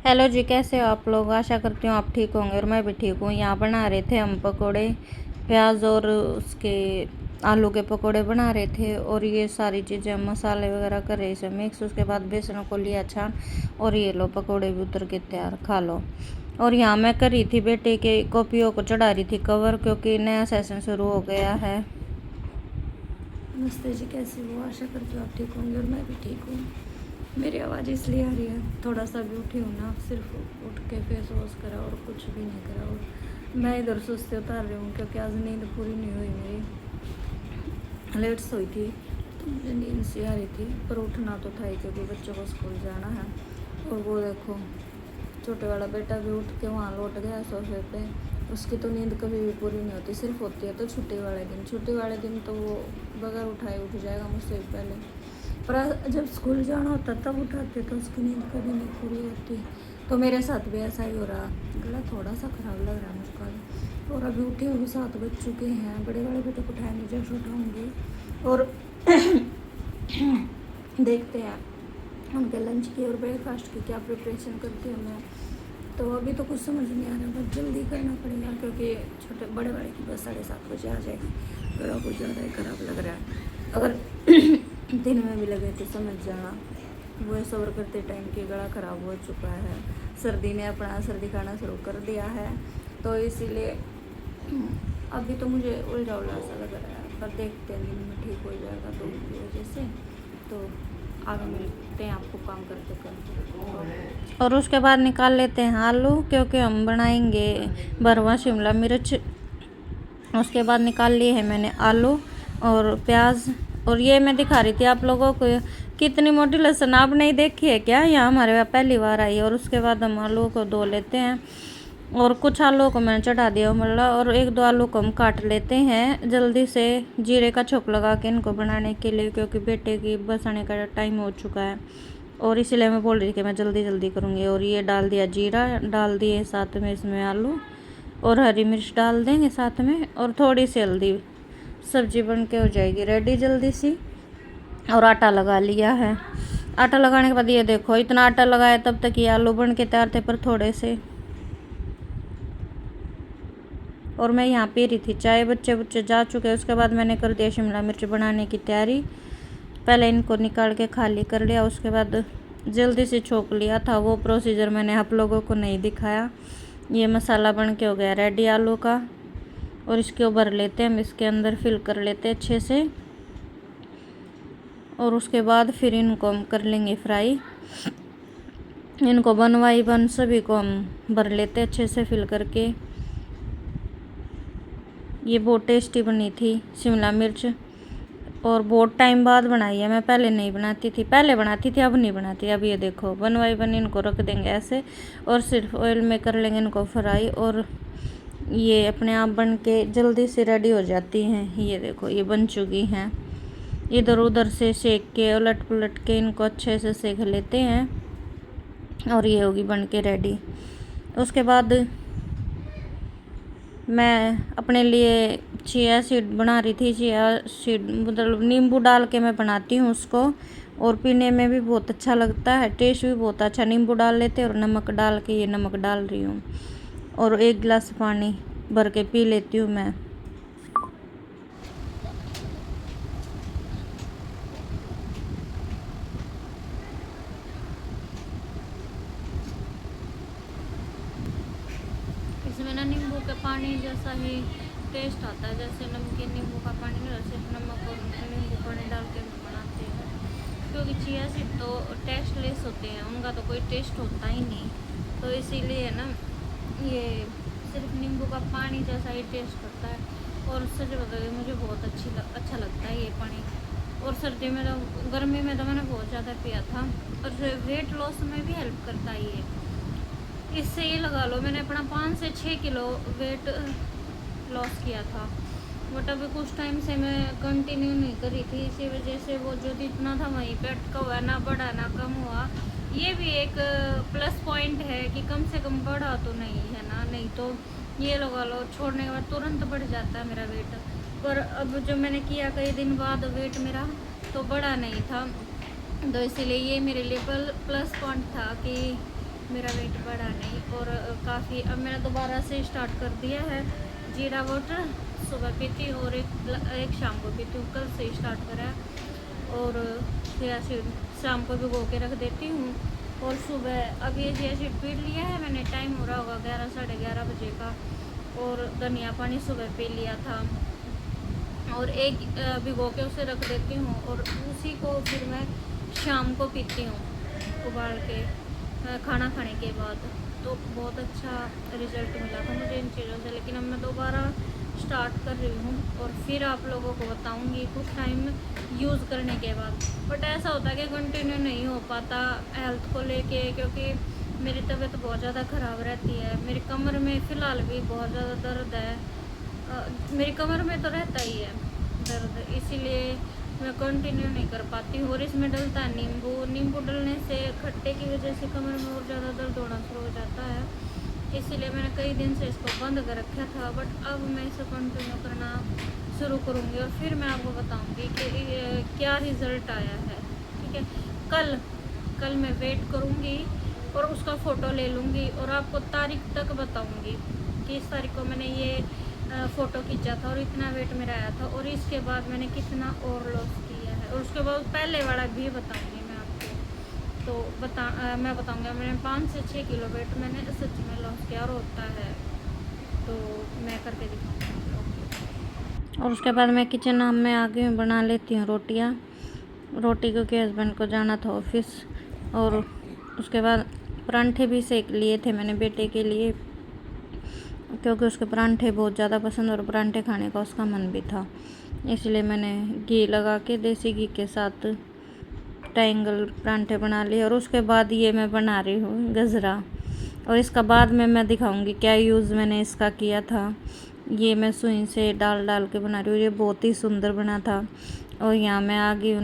Hello जी, कैसे हो आप लोग। आशा करती हूँ आप ठीक होंगे और मैं भी ठीक हूँ। यहाँ बना रहे थे हम पकोड़े, प्याज और उसके आलू के पकोड़े बना रहे थे। और ये सारी चीज़ें मसाले वगैरह कर रहे इसे मिक्स। उसके बाद बेसन को लिया छान और ये लो पकोड़े भी उतर के तैयार, खा लो। और यहाँ मैं कर रही थी बेटे के कॉपियों को चढ़ा रही थी कवर, क्योंकि नया सेशन शुरू हो गया है। नमस्ते जी, कैसे हो। आशा करती हूँ आप ठीक होंगे और मैं भी ठीक हूँ। मेरी आवाज़ इसलिए आ रही है, थोड़ा सा भी उठी हूँ ना, सिर्फ उठ के फेस वॉश करा और कुछ भी नहीं करा। और मैं इधर सुस्ती उतार रही हूँ क्योंकि आज नींद पूरी नहीं हुई मेरी। लेट सोई थी तो मुझे नींद सी आ रही थी, पर उठना तो था ही क्योंकि बच्चों को स्कूल जाना है। और वो देखो छोटे वाला बेटा भी उठ के वहाँ लौट गया सोफे पे। उसकी तो नींद कभी भी पूरी नहीं होती, सिर्फ होती है तो छुट्टी वाले दिन। छुट्टी वाले दिन तो वो बगैर उठाए उठ जाएगा मुझसे पहले, पर जब स्कूल जाना होता तब उठाते तो उसकी नींद कभी नहीं पूरी होती। तो मेरे साथ भी ऐसा ही हो रहा। गला थोड़ा सा ख़राब लग रहा है मुझको। और अभी उठे हुए 7 बज चुके हैं। बड़े वाले बेटे को उठाएंगे जब उठाऊँगी। और देखते हैं उनके लंच की और ब्रेकफास्ट की क्या प्रिपरेशन करती हूँ मैं। तो अभी तो कुछ समझ नहीं आ रहा, बस जल्दी करना पड़ेगा क्योंकि छोटे बड़े वाले की बस 7:30 बजे आ जाएगी। गला कुछ ज़्यादा ही ख़राब लग रहा है। अगर दिन में भी लगे तो समझ जाना। वो सब्र करते टाइम की गला ख़राब हो चुका है। सर्दी ने अपना सर्दी खाना शुरू कर दिया है, तो इसीलिए अभी तो मुझे उलझा सा लग रहा है, पर देखते हैं दिन में ठीक हो जाएगा तो उसकी वजह से। तो आगे मिलते हैं आपको काम करते करते। और उसके बाद निकाल लेते हैं आलू, क्योंकि हम बनाएंगे भरवा शिमला मिर्च। उसके बाद निकाल लिए हैं मैंने आलू और प्याज। और ये मैं दिखा रही थी आप लोगों को कितनी मोटी लहसुन आप नहीं देखी है क्या, यहाँ हमारे यहाँ पहली बार आई है। और उसके बाद हम आलू को धो लेते हैं और कुछ आलू को मैंने चढ़ा दिया उमला, और 1-2 आलू को हम काट लेते हैं जल्दी से जीरे का छोंक लगा के इनको बनाने के लिए, क्योंकि बेटे की बस आने का टाइम हो चुका है। और इसीलिए मैं बोल रही थी कि मैं जल्दी जल्दी करूँगी। और ये डाल दिया जीरा, डाल दिए साथ में इसमें आलू, और हरी मिर्च डाल देंगे साथ में, और थोड़ी सी हल्दी। सब्जी बन के हो जाएगी रेडी जल्दी सी। और आटा लगा लिया है। आटा लगाने के बाद ये देखो इतना आटा लगाया तब तक ये आलू बन के तैयार थे, पर थोड़े से। और मैं यहाँ पी रही थी चाय, बच्चे जा चुके हैं। उसके बाद मैंने कर दिया शिमला मिर्च बनाने की तैयारी। पहले इनको निकाल के खाली कर लिया, उसके बाद जल्दी से छोंक लिया था। वो प्रोसीजर मैंने आप लोगों को नहीं दिखाया। ये मसाला बन के हो गया रेडी आलू का। और इसको भर लेते हैं हम, इसके अंदर फिल कर लेते हैं अच्छे से। और उसके बाद फिर इनको हम कर लेंगे फ्राई। इनको बन सभी को हम भर लेते हैं अच्छे से फिल करके। ये बहुत टेस्टी बनी थी शिमला मिर्च, और बहुत टाइम बाद बनाई है। मैं पहले नहीं बनाती थी, पहले बनाती थी अब नहीं बनाती। अब ये देखो बन इनको रख देंगे ऐसे, और सिर्फ ऑयल में कर लेंगे इनको फ्राई। और ये अपने आप बन के जल्दी से रेडी हो जाती हैं। ये देखो ये बन चुकी हैं। इधर उधर से सेक के उलट पुलट के इनको अच्छे से सेक लेते हैं, और ये होगी बन के रेडी। उसके बाद मैं अपने लिए चिया सीड बना रही थी। चिया सीड मतलब नींबू डाल के मैं बनाती हूँ उसको, और पीने में भी बहुत अच्छा लगता है, टेस्ट भी बहुत अच्छा। नींबू डाल लेते और नमक डाल के, ये नमक डाल रही हूँ, और 1 गिलास पानी भर के पी लेती हूँ मैं। इसमें ना नींबू के पानी जैसा ही टेस्ट आता है, जैसे नमकीन नींबू का पानी ना, वैसे नमक और नींबू पानी डाल के बनाते हैं। क्योंकि चिया सीड तो टेस्टलेस होते हैं, उनका तो कोई टेस्ट होता ही नहीं, तो इसीलिए ना ये सिर्फ नींबू का पानी जैसा ही टेस्ट करता है। और सच बताइए मुझे बहुत अच्छा लगता है ये पानी। और सर्दी में तो, गर्मी में तो मैंने बहुत ज़्यादा पिया था। और वेट लॉस में भी हेल्प करता है ये। इससे ये लगा लो मैंने अपना 5 से 6 किलो वेट लॉस किया था। बट अभी कुछ टाइम से मैं कंटिन्यू नहीं करी थी, इसी वजह से वो जो जितना था वहीं पे अटका हुआ, ना बढ़ा ना कम हुआ। ये भी एक प्लस पॉइंट है कि कम से कम बढ़ा तो नहीं है ना, नहीं तो ये लगा लो छोड़ने के बाद तुरंत बढ़ जाता है मेरा वेट। पर अब जो मैंने किया कई दिन बाद वेट मेरा तो बढ़ा नहीं था, तो इसीलिए ये मेरे लिए प्लस पॉइंट था कि मेरा वेट बढ़ा नहीं। और काफ़ी अब मैंने दोबारा से स्टार्ट कर दिया है जीरा वाटर, सुबह पीती हूँ और एक शाम को पीती हूँ, कल से स्टार्ट करा है। और फिर ऐसे शाम को भिगो के रख देती हूँ और सुबह अब ये जैसे पीट लिया है मैंने, टाइम हो रहा होगा 11 साढ़े 11 बजे का। और धनिया पानी सुबह पी लिया था और एक भिगो के उसे रख देती हूँ और उसी को फिर मैं शाम को पीती हूँ उबाल के खाना खाने के बाद। तो बहुत अच्छा रिज़ल्ट मिला था मुझे इन चीज़ों से। लेकिन अब मैं दोबारा स्टार्ट कर रही हूँ और फिर आप लोगों को बताऊँगी कुछ टाइम यूज़ करने के बाद। बट ऐसा होता है कि कंटिन्यू नहीं हो पाता हेल्थ को लेके, क्योंकि मेरी तबीयत बहुत ज़्यादा ख़राब रहती है। मेरी कमर में फ़िलहाल भी बहुत ज़्यादा दर्द है, मेरी कमर में तो रहता ही है दर्द, इसीलिए मैं कंटिन्यू नहीं कर पाती हूँ। और इसमें डलता है नींबू, नींबू डलने से खट्टे की वजह से कमर में और ज़्यादा दर्द होना शुरू हो जाता है। इसीलिए मैंने कई दिन से इसको बंद कर रखा था, बट अब मैं इसे कंटिन्यू करना शुरू करूँगी और फिर मैं आपको बताऊँगी कि क्या रिज़ल्ट आया है। ठीक है, कल मैं वेट करूँगी और उसका फ़ोटो ले लूँगी और आपको तारीख तक बताऊँगी कि इस तारीख को मैंने ये फ़ोटो खींचा था और इतना वेट मेरा आया था और इसके बाद मैंने कितना और लॉस किया है। और उसके बाद पहले वाला भी बताऊँगी मैं आपको। तो मैं बताऊँगा मैंने 5 से 6 किलो वेट मैंने सच में लॉस किया और होता है, तो मैं करके दिखाऊँगी। और उसके बाद मैं किचन में आ गई हूँ, बना लेती हूँ रोटी क्योंकि हस्बैंड को जाना था ऑफिस। और उसके बाद परांठे भी सेक लिए थे मैंने बेटे के लिए, क्योंकि उसके परांठे बहुत ज़्यादा पसंद और परांठे खाने का उसका मन भी था, इसलिए मैंने घी लगा के देसी घी के साथ ट्रायंगल परांठे बना लिए। और उसके बाद ये मैं बना रही हूँ गजरा, और इसका बाद में मैं दिखाऊंगी क्या यूज़ मैंने इसका किया था। ये मैं सुई से डाल के बना रही हूँ, ये बहुत ही सुंदर बना था। और यहाँ मैं आ गई हूँ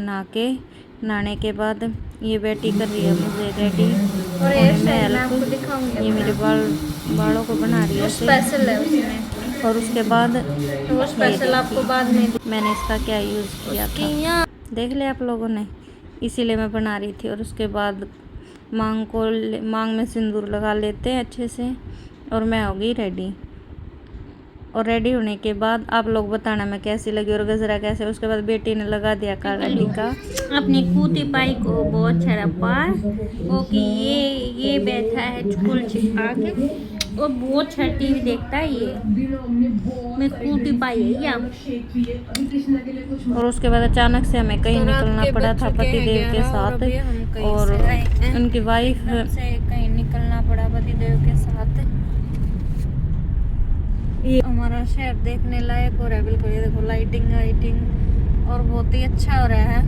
नहाने के बाद ये बेटी कर रही है मुझे रेडी और होने में मैं हेल्प। आपको दिखाऊंगी ये मेरे बालों को बना रही है ऐसे। स्पेशल है उसमें, और उसके बाद तो वो स्पेशल आपको बाद में मैंने इसका क्या यूज़ किया था देख लिया आप लोगों ने, इसीलिए मैं बना रही थी। और उसके बाद मांग में सिंदूर लगा लेते हैं अच्छे से और मैं हो गई रेडी। और रेडी होने के बाद आप लोग बताना मैं कैसी लगी और गजरा कैसे। उसके बाद बेटी ने लगा दिया काला टीका अपनी कूती पाई को बहुत सारा पार, क्योंकि ये बैठा है स्कूल छिपा के और बहुत सारा टीवी देखता है। ये मैं कूती पाई है या। और उसके बाद अचानक से हमें कहीं निकलना पड़ा था पतिदेव के साथ, और उनकी वाइफ से कहीं निकलना पड़ा पतिदेव के साथ। ये हमारा शहर देखने लायक हो रहा है बिल्कुल। ये देखो लाइटिंग और बहुत ही अच्छा हो रहा है।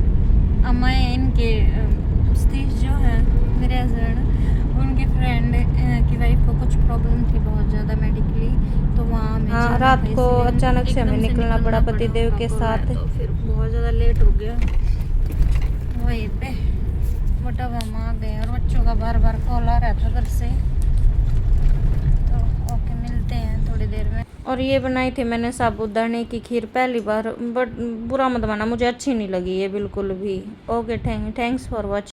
अब मैं इनके सतीश जो है मेरे हस्बैंड, उनके फ्रेंड की वाइफ को कुछ प्रॉब्लम थी बहुत ज़्यादा मेडिकली, तो वहाँ रात को अचानक से हमें निकलना पड़ा पतिदेव के साथ, तो फिर बहुत ज़्यादा लेट हो गया वहीं पे। बट अब हम आ गए और बच्चों का बार बार कॉल आ रहा था घर से, तो ओके मिलते हैं थोड़ी देर में। और ये बनाई थी मैंने साबूदाने की खीर पहली बार, बट बुरा मत माना मुझे अच्छी नहीं लगी ये बिल्कुल भी। Okay, thanks for watching.